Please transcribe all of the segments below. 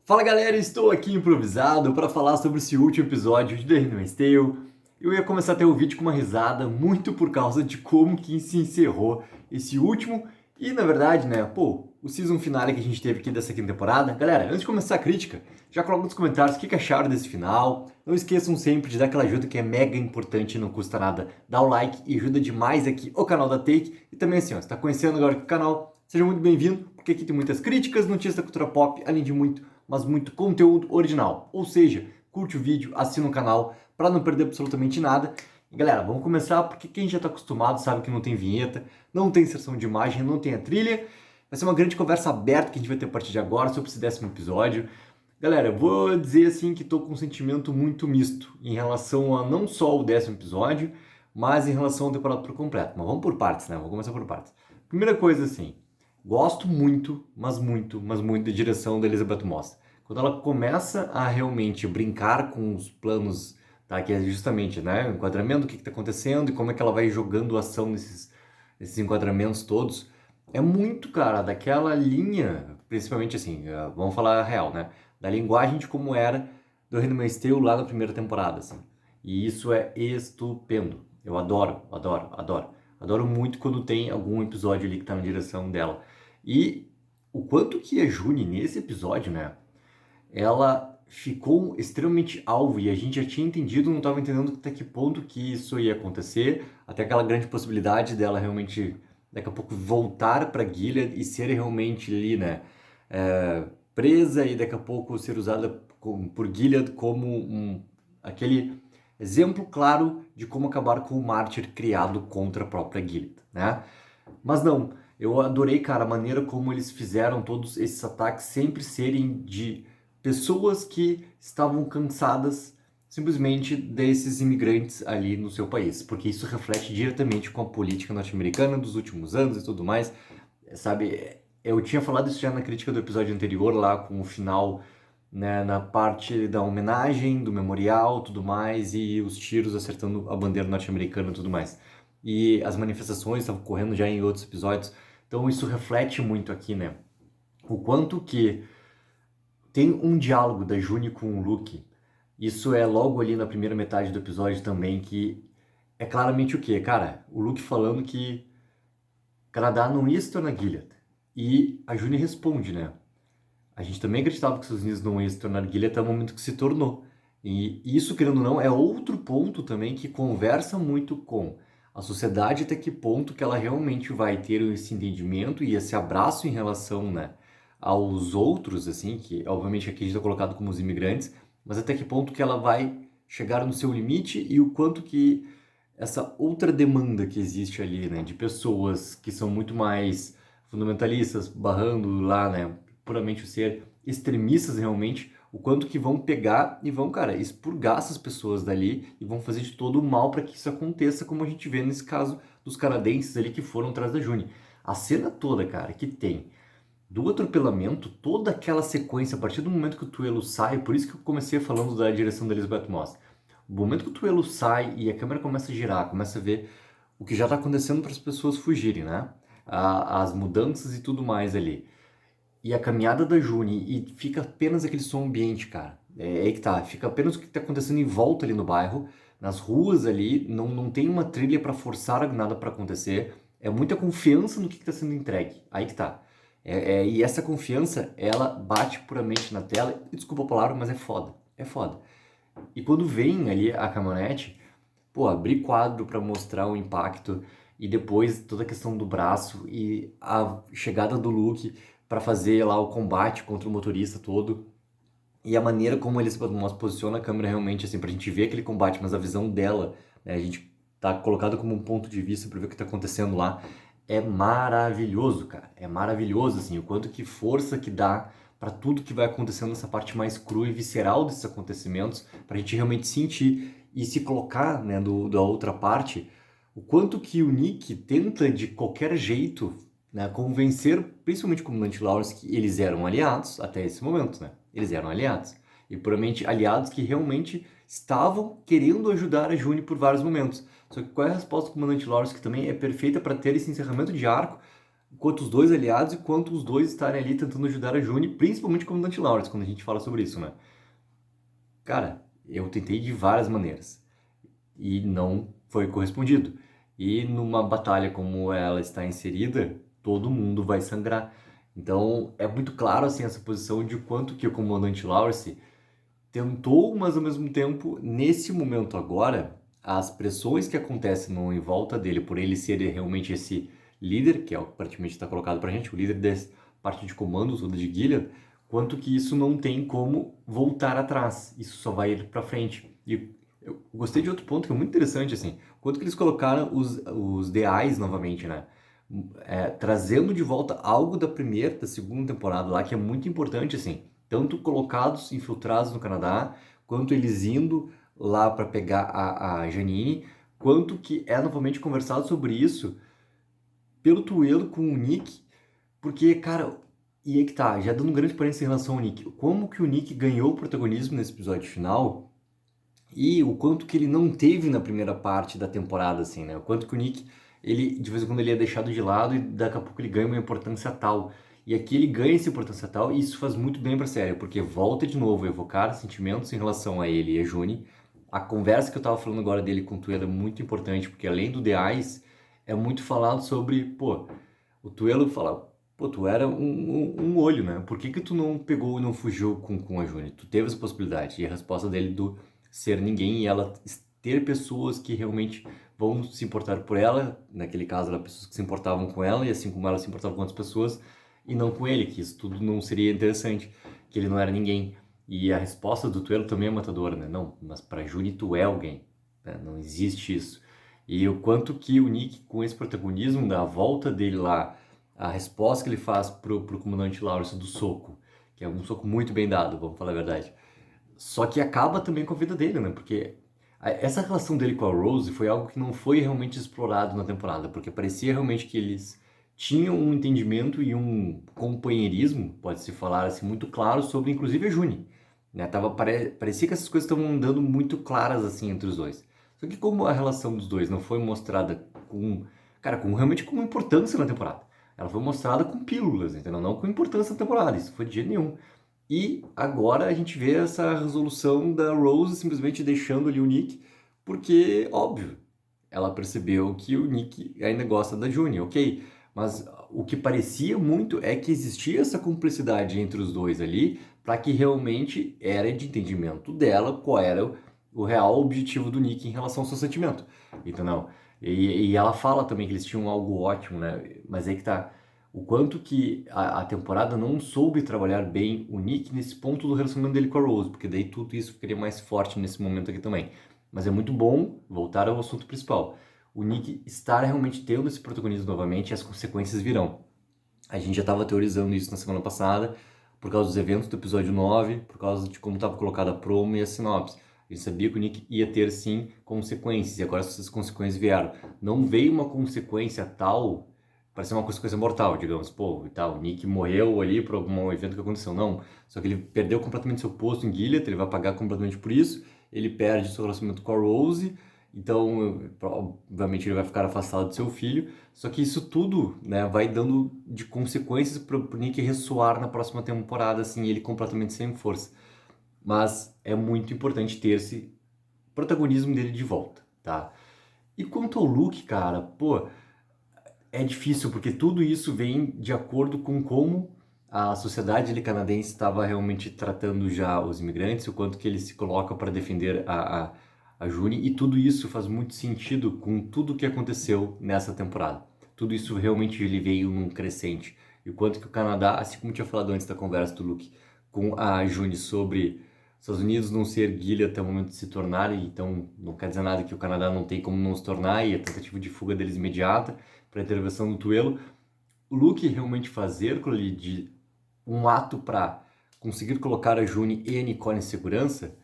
Fala galera, estou aqui improvisado para falar sobre esse último episódio de The Handmaid's Tale. Eu ia começar até o vídeo com uma risada, muito por causa de como que se encerrou esse último e, na verdade, né, o season finale que a gente teve aqui dessa quinta temporada. Galera, antes de começar a crítica, já coloca nos comentários o que acharam desse final. Não esqueçam sempre de dar aquela ajuda que é mega importante, não custa nada. Dá o like e ajuda demais aqui o canal da Take. E também assim, ó, se tá conhecendo agora aqui o canal, seja muito bem-vindo, porque aqui tem muitas críticas, notícias da cultura pop, além de mas muito conteúdo original. Ou seja, curte o vídeo, assina o canal para não perder absolutamente nada. E galera, vamos começar porque quem já está acostumado sabe que não tem vinheta, não tem inserção de imagem, não tem a trilha. Vai ser uma grande conversa aberta que a gente vai ter a partir de agora sobre esse 10º episódio. Galera, eu vou dizer assim que estou com um sentimento muito misto em relação a não só o 10º episódio, mas em relação ao temporada por completo. Mas vamos por partes, né? Vou começar por partes. Primeira coisa assim, gosto muito, mas muito da direção da Elizabeth Moss. Quando ela começa a realmente brincar com os planos, tá? Que é justamente, né, o enquadramento do que está acontecendo e como é que ela vai jogando ação nesses enquadramentos todos, é muito, cara, daquela linha, principalmente assim, vamos falar a real, né? Da linguagem de como era do Handmaid's Tale lá na primeira temporada, assim. E isso é estupendo. Eu adoro, adoro, adoro. Adoro muito quando tem algum episódio ali que tá na direção dela. E o quanto que a June, nesse episódio, né, ela ficou extremamente alvo e a gente já tinha entendido, não estava entendendo até que ponto que isso ia acontecer, até aquela grande possibilidade dela realmente, daqui a pouco, voltar para Gilead e ser realmente ali, né, presa e daqui a pouco ser usada por Gilead como aquele exemplo claro de como acabar com o mártir criado contra a própria Gilead, né? Mas não, eu adorei, cara, a maneira como eles fizeram todos esses ataques sempre serem de pessoas que estavam cansadas simplesmente desses imigrantes ali no seu país, porque isso reflete diretamente com a política norte-americana dos últimos anos e tudo mais, sabe? Eu tinha falado isso já na crítica do episódio anterior, lá com o final, né, na parte da homenagem, do memorial, tudo mais, e os tiros acertando a bandeira norte-americana e tudo mais. E as manifestações estavam correndo já em outros episódios, então isso reflete muito aqui, né? O quanto que tem um diálogo da June com o Luke, isso é logo ali na primeira metade do episódio também, que é claramente o quê? Cara, o Luke falando que Canadá não ia se tornar Gilead. E a June responde, né? A gente também acreditava que os Estados Unidos não ia se tornar Gilead até o momento que se tornou. E isso, querendo ou não, é outro ponto também que conversa muito com a sociedade, até que ponto que ela realmente vai ter esse entendimento e esse abraço em relação, né, aos outros, assim, que obviamente aqui a gente está colocado como os imigrantes, mas até que ponto que ela vai chegar no seu limite e o quanto que essa outra demanda que existe ali, né, de pessoas que são muito mais fundamentalistas, barrando lá, né, puramente o ser extremistas realmente, o quanto que vão pegar e vão, cara, expurgar essas pessoas dali e vão fazer de todo o mal para que isso aconteça, como a gente vê nesse caso dos canadenses ali que foram atrás da June. A cena toda, cara, que tem do atropelamento, toda aquela sequência, a partir do momento que o Tuelo sai, por isso que eu comecei falando da direção da Elizabeth Moss. O momento que o Tuelo sai e a câmera começa a girar, começa a ver o que já está acontecendo para as pessoas fugirem, né? As mudanças e tudo mais ali. E a caminhada da June, e fica apenas aquele som ambiente, cara. É aí que tá, fica apenas o que está acontecendo em volta ali no bairro, nas ruas ali, não tem uma trilha para forçar nada para acontecer. É muita confiança no que está sendo entregue. Aí que tá. E essa confiança, ela bate puramente na tela, e desculpa a palavra, mas é foda. É foda. E quando vem ali a caminhonete, pô, abrir quadro para mostrar o impacto e depois toda a questão do braço e a chegada do Luke para fazer lá o combate contra o motorista todo e a maneira como eles posiciona a câmera realmente assim pra gente ver aquele combate, mas a visão dela, né, a gente tá colocado como um ponto de vista para ver o que tá acontecendo lá, é maravilhoso, cara. É maravilhoso assim, o quanto que força que dá para tudo que vai acontecendo nessa parte mais crua e visceral desses acontecimentos, pra gente realmente sentir e se colocar, né, da outra parte, o quanto que o Nick tenta de qualquer jeito, né, convencer, principalmente o comandante Lawrence, que eles eram aliados até esse momento, né? Eles eram aliados. E puramente aliados que realmente estavam querendo ajudar a June por vários momentos. Só que qual é a resposta do comandante Lawrence, que também é perfeita para ter esse encerramento de arco, quanto os dois aliados e quanto os dois estarem ali tentando ajudar a June, principalmente como Dante Lawrence, quando a gente fala sobre isso, né? Cara, eu tentei de várias maneiras e não foi correspondido. E numa batalha como ela está inserida, todo mundo vai sangrar. Então é muito claro assim essa posição de quanto que o comandante Lawrence tentou, mas ao mesmo tempo, nesse momento agora, as pressões que acontecem no, em volta dele, por ele ser realmente esse líder, que é o que praticamente está colocado pra gente, o líder dessa parte de comando toda de Gilead, quanto que isso não tem como voltar atrás, isso só vai ir pra frente. E eu gostei de outro ponto que é muito interessante, assim, quanto que eles colocaram os DAs novamente, né? Trazendo de volta algo da primeira, da segunda temporada lá, que é muito importante, assim, tanto colocados, infiltrados no Canadá, quanto eles indo lá para pegar a Janine, quanto que é novamente conversado sobre isso pelo Tuelo com o Nick, porque, cara, e aí que tá, já dando um grande parênteses em relação ao Nick, como que o Nick ganhou o protagonismo nesse episódio final e o quanto que ele não teve na primeira parte da temporada, assim, né? O quanto que o Nick, ele, de vez em quando ele é deixado de lado e daqui a pouco ele ganha uma importância tal. E aqui ele ganha essa importância tal e isso faz muito bem pra série, porque volta de novo a evocar sentimentos em relação a ele e a June. A conversa que eu tava falando agora dele com o Tuelo é muito importante, porque além do The Eyes, é muito falado sobre, pô, o Tuelo fala, pô, tu era um olho, né? Por que que tu não pegou e não fugiu com a June? Tu teve essa possibilidade. E a resposta dele do ser ninguém e ela ter pessoas que realmente vão se importar por ela, naquele caso eram pessoas que se importavam com ela e assim como ela se importava com outras pessoas e não com ele, que isso tudo não seria interessante, que ele não era ninguém. E a resposta do Tuelo também é matadora, né? Não, mas pra Juni tu é alguém, né? Não existe isso. E o quanto que o Nick, com esse protagonismo da volta dele lá, a resposta que ele faz pro comandante Lawrence do soco, que é um soco muito bem dado, vamos falar a verdade. Só que acaba também com a vida dele, né? Porque essa relação dele com a Rose foi algo que não foi realmente explorado na temporada, porque parecia realmente que eles tinham um entendimento e um companheirismo, pode-se falar assim, muito claro sobre inclusive a June, né? Parecia que essas coisas estavam andando muito claras assim entre os dois. Só que como a relação dos dois não foi mostrada com, cara, com realmente com importância na temporada. Ela foi mostrada com pílulas, entendeu? Não com importância na temporada, isso foi de jeito nenhum. E agora a gente vê essa resolução da Rose simplesmente deixando ali o Nick, porque, óbvio, ela percebeu que o Nick ainda gosta da June, ok? Mas o que parecia muito é que existia essa cumplicidade entre os dois ali, para que realmente era de entendimento dela qual era o real objetivo do Nick em relação ao seu sentimento, entendeu? E ela fala também que eles tinham algo ótimo, né? Mas aí que tá o quanto que a temporada não soube trabalhar bem o Nick nesse ponto do relacionamento dele com a Rose, porque daí tudo isso ficaria mais forte nesse momento aqui também. Mas é muito bom voltar ao assunto principal. O Nick estar realmente tendo esse protagonismo novamente e as consequências virão. A gente já estava teorizando isso na semana passada, por causa dos eventos do episódio 9, por causa de como estava colocada a promo e a sinopse. A gente sabia que o Nick ia ter, sim, consequências, e agora essas consequências vieram. Não veio uma consequência tal, parecia uma consequência mortal, digamos, pô, e tal, o Nick morreu ali por algum evento que aconteceu, não. Só que ele perdeu completamente seu posto em Gilead, ele vai pagar completamente por isso, ele perde seu relacionamento com a Rose, então, obviamente, ele vai ficar afastado do seu filho. Só que isso tudo, né, vai dando de consequências pro Nick ressoar na próxima temporada, assim, ele completamente sem força. Mas é muito importante ter esse protagonismo dele de volta, tá? E quanto ao Luke, cara, pô, é difícil, porque tudo isso vem de acordo com como a sociedade ali canadense estava realmente tratando já os imigrantes, o quanto que ele se coloca para defender a June, e tudo isso faz muito sentido com tudo que aconteceu nessa temporada. Tudo isso realmente ele veio num crescente. E o quanto que o Canadá, assim como tinha falado antes da conversa do Luke com a June sobre os Estados Unidos não se erguilha até o momento de se tornarem, então não quer dizer nada que o Canadá não tem como não se tornar, e a tentativa de fuga deles imediata para a intervenção do Tuelo, o Luke realmente fazer de um ato para conseguir colocar a June e a Nicole em segurança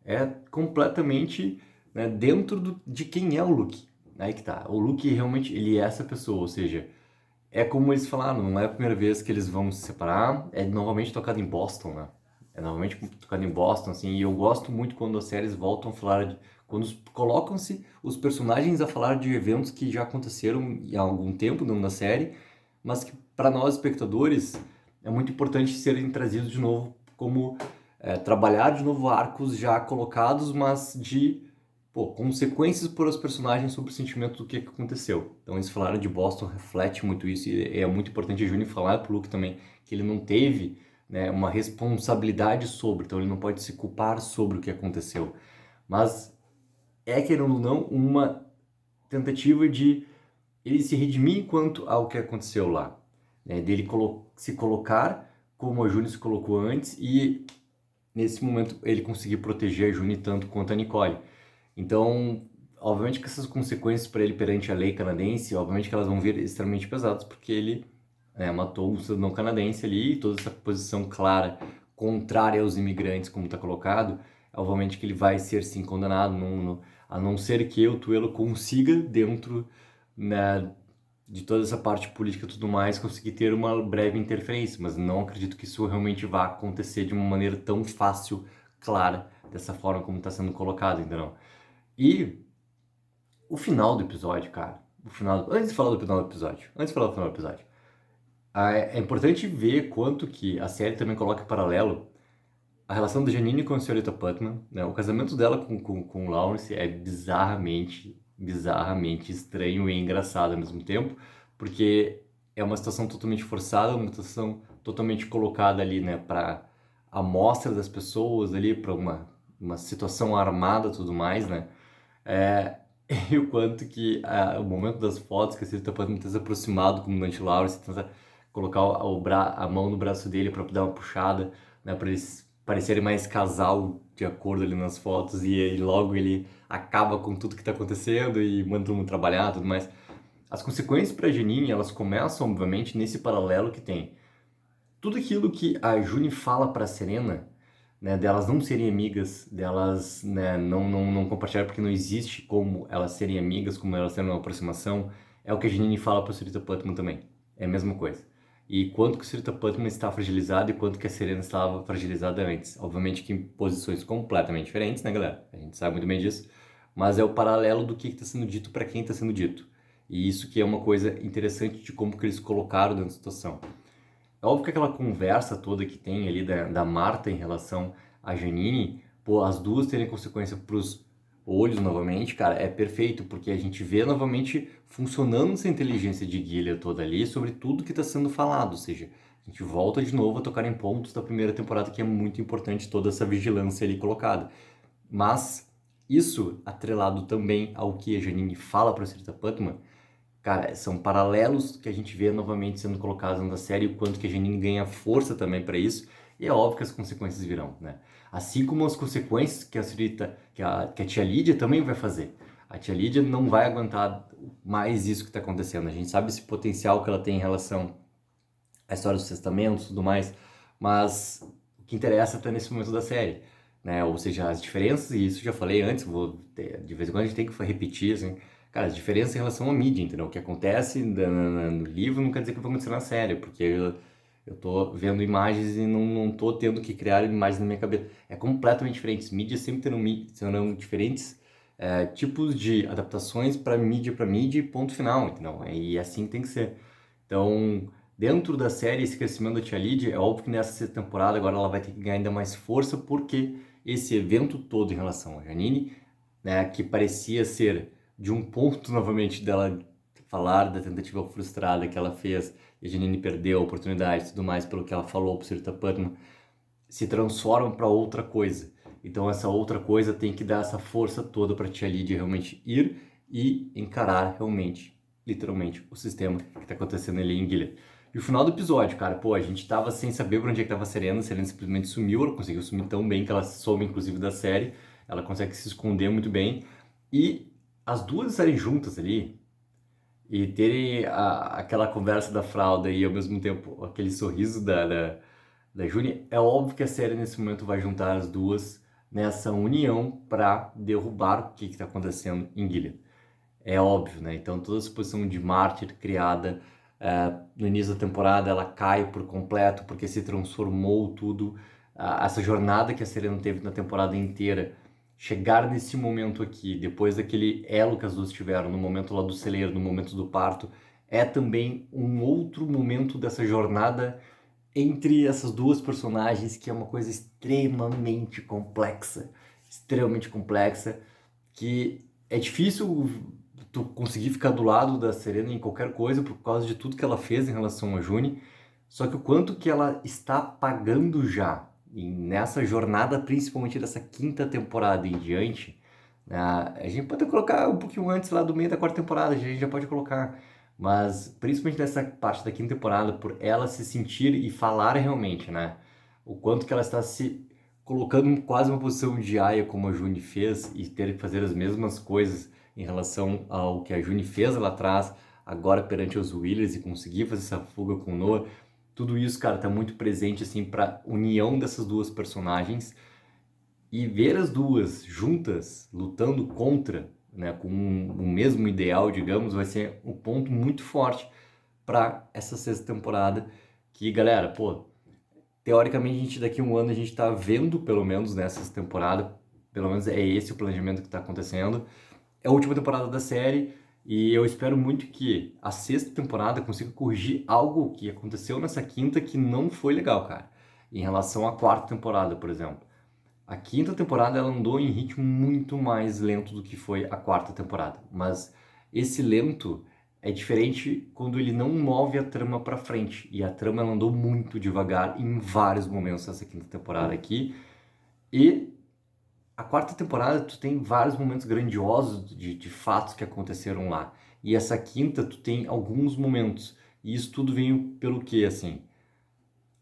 é completamente, né, dentro de quem é o Luke. Aí que tá. O Luke realmente ele é essa pessoa, ou seja, é como eles falaram, não é a primeira vez que eles vão se separar, é novamente tocado em Boston, né? É novamente tocado em Boston, assim, e eu gosto muito quando as séries voltam a falar de... Quando colocam-se os personagens a falar de eventos que já aconteceram há algum tempo dentro da série, mas que para nós espectadores é muito importante serem trazidos de novo como trabalhar de novo arcos já colocados, mas de consequências para os personagens sobre o sentimento do que aconteceu. Então eles falaram de Boston, reflete muito isso, e é muito importante a Juni falar pro Luke também que ele não teve, né, uma responsabilidade sobre, então ele não pode se culpar sobre o que aconteceu. Mas querendo ou não, uma tentativa de ele se redimir quanto ao que aconteceu lá, né, dele se colocar como a Juni se colocou antes e nesse momento ele conseguir proteger a Juni tanto quanto a Nicole. Então, obviamente que essas consequências para ele perante a lei canadense, obviamente que elas vão vir extremamente pesadas, porque ele matou um cidadão canadense ali, e toda essa posição clara, contrária aos imigrantes, como está colocado, obviamente que ele vai ser sim condenado, a não ser que o Tuelo consiga, dentro, né, de toda essa parte política e tudo mais, conseguir ter uma breve interferência, mas não acredito que isso realmente vá acontecer de uma maneira tão fácil, clara, dessa forma como está sendo colocado, entendeu? E o final do episódio, cara, antes de falar do final do episódio, é importante ver quanto que a série também coloca em paralelo a relação da Janine com a senhorita Putman, né? O casamento dela com o Lawrence é bizarramente estranho e engraçado ao mesmo tempo, porque é uma situação totalmente forçada, uma situação totalmente colocada ali, né, para a mostra das pessoas ali, para uma situação armada e tudo mais, né? É, e o quanto que o momento das fotos, que a senhorita Putman tem se aproximado com o comandante Lawrence, tenta colocar a mão no braço dele para dar uma puxada, né, para eles parecerem mais casal de acordo ali nas fotos, e aí logo ele acaba com tudo que está acontecendo e manda todo mundo trabalhar, tudo mais. As consequências para a Janine, elas começam obviamente nesse paralelo que tem tudo aquilo que a Juni fala para Serena, né, delas não serem amigas, delas, né, não compartilhar porque não existe como elas serem amigas, como elas terem uma aproximação, é o que a Janine fala para a Sarita Putman também. É a mesma coisa. E quanto que a Sarita Putman está fragilizada e quanto que a Serena estava fragilizada antes. Obviamente que em posições completamente diferentes, né, galera? A gente sabe muito bem disso. Mas é o paralelo do que está sendo dito para quem está sendo dito. E isso que é uma coisa interessante de como que eles colocaram dentro da situação. É óbvio que aquela conversa toda que tem ali da Marta em relação a Janine, pô, as duas terem consequência pros olhos novamente, cara, é perfeito, porque a gente vê novamente funcionando essa inteligência de Gilead toda ali sobre tudo que está sendo falado, ou seja, a gente volta de novo a tocar em pontos da primeira temporada, que é muito importante toda essa vigilância ali colocada. Mas isso atrelado também ao que a Janine fala para a Sarita Putman, cara, são paralelos que a gente vê novamente sendo colocados na série, o quanto que a Janine ganha força também para isso, e é óbvio que as consequências virão, né? Assim como as consequências que a Sarita, que a tia Lídia também vai fazer. A tia Lídia não vai aguentar mais isso que está acontecendo. A gente sabe esse potencial que ela tem em relação à história dos testamentos e tudo mais, mas o que interessa está nesse momento da série, né? Ou seja, as diferenças, e isso já falei antes, de vez em quando a gente tem que repetir, assim, cara, as diferenças em relação à mídia, entendeu? O que acontece no livro não quer dizer que vai acontecer na série, porque eu tô vendo imagens e não tô tendo que criar imagens na minha cabeça. É completamente diferente. Mídias sempre terão diferentes tipos de adaptações para mídia e ponto final, entendeu? E assim tem que ser. Então, dentro da série, esse crescimento da Tia Lydia, é óbvio que nessa sexta temporada agora ela vai ter que ganhar ainda mais força, porque esse evento todo em relação a Janine, né, que parecia ser de um ponto novamente dela falar da tentativa frustrada que ela fez e a Janine perdeu a oportunidade e tudo mais pelo que ela falou pro Sarita Putman, se transforma para outra coisa. Então essa outra coisa tem que dar essa força toda para Tia Lydia realmente ir e encarar realmente, literalmente, o sistema que está acontecendo ali em Gilead. E o final do episódio, cara, pô, a gente tava sem saber por onde é que tava a Serena simplesmente sumiu, ela conseguiu sumir tão bem que ela some inclusive da série, ela consegue se esconder muito bem, e as duas estarem juntas ali, e terem aquela conversa da fralda e ao mesmo tempo aquele sorriso da Juni, é óbvio que a série nesse momento vai juntar as duas nessa união para derrubar o que está acontecendo em Gilead. É óbvio, né? Então toda essa posição de mártir criada no início da temporada, ela cai por completo porque se transformou tudo. Essa jornada que a Serena teve na temporada inteira, chegar nesse momento aqui, depois daquele elo que as duas tiveram, no momento lá do celeiro, no momento do parto, é também um outro momento dessa jornada entre essas duas personagens, que é uma coisa extremamente complexa, que é difícil tu conseguir ficar do lado da Serena em qualquer coisa por causa de tudo que ela fez em relação a June, só que o quanto que ela está pagando já nessa jornada, principalmente dessa quinta temporada em diante, né? A gente pode colocar um pouquinho antes lá do meio da quarta temporada, a gente já pode colocar, mas principalmente nessa parte da quinta temporada, por ela se sentir e falar realmente, né? O quanto que ela está se colocando em quase uma posição de aia, como a June fez, e ter que fazer as mesmas coisas em relação ao que a June fez lá atrás, agora perante os Wheelers, e conseguir fazer essa fuga com o Noah. Tudo isso, cara, tá muito presente, assim, pra união dessas duas personagens, e ver as duas juntas, lutando contra, né, com o mesmo ideal, digamos, vai ser um ponto muito forte para essa sexta temporada, que, galera, pô, teoricamente, daqui a um ano a gente tá vendo, pelo menos nessa temporada, pelo menos é esse o planejamento que tá acontecendo. É a última temporada da série e eu espero muito que a sexta temporada consiga corrigir algo que aconteceu nessa quinta que não foi legal, cara. Em relação à quarta temporada, por exemplo. A quinta temporada ela andou em ritmo muito mais lento do que foi a quarta temporada, mas esse lento é diferente quando ele não move a trama para frente, e a trama ela andou muito devagar em vários momentos nessa quinta temporada aqui, e a quarta temporada tu tem vários momentos grandiosos de fatos que aconteceram lá, e essa quinta tu tem alguns momentos, e isso tudo veio pelo quê, assim?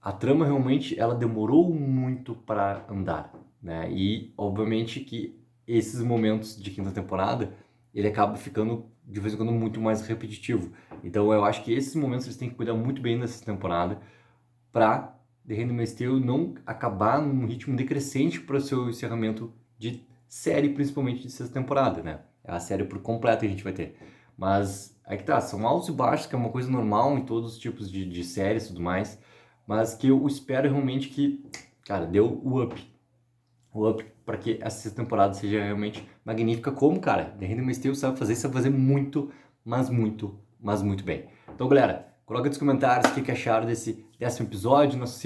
A trama realmente ela demorou muito para andar, né? E obviamente que esses momentos de quinta temporada ele acaba ficando de vez em quando muito mais repetitivo. Então eu acho que esses momentos eles têm que cuidar muito bem nessa temporada para The Handmaid's Tale não acabar num ritmo decrescente para o seu encerramento de série, principalmente de sexta temporada, né? É a série por completo que a gente vai ter. Mas aí que tá, são altos e baixos, que é uma coisa normal em todos os tipos de séries e tudo mais, mas que eu espero realmente que, cara, deu o up para que essa sexta temporada seja realmente magnífica, como, cara, The Handmaid's Tale sabe fazer muito, mas muito bem. Então, galera, coloca nos comentários o que acharam desse 10º episódio, nosso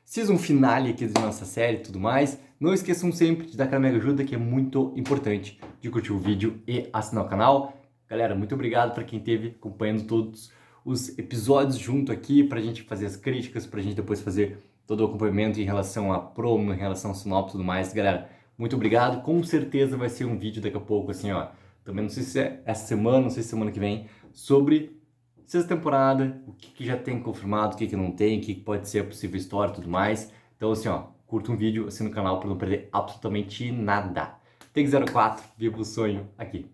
season finale aqui da nossa série e tudo mais. Não esqueçam sempre de dar aquela mega ajuda, que é muito importante, de curtir o vídeo e assinar o canal. Galera, muito obrigado para quem esteve acompanhando todos os episódios junto aqui, pra gente fazer as críticas, pra gente depois fazer todo o acompanhamento em relação a promo, em relação a sinopse e tudo mais. Galera, muito obrigado. Com certeza vai ser um vídeo daqui a pouco, assim, ó. Também não sei se é essa semana, não sei se semana que vem, sobre sexta temporada, o que já tem confirmado, o que não tem, o que pode ser a possível história e tudo mais. Então, assim, ó, curta um vídeo, assina o canal pra não perder absolutamente nada. Take 04, viva o sonho aqui.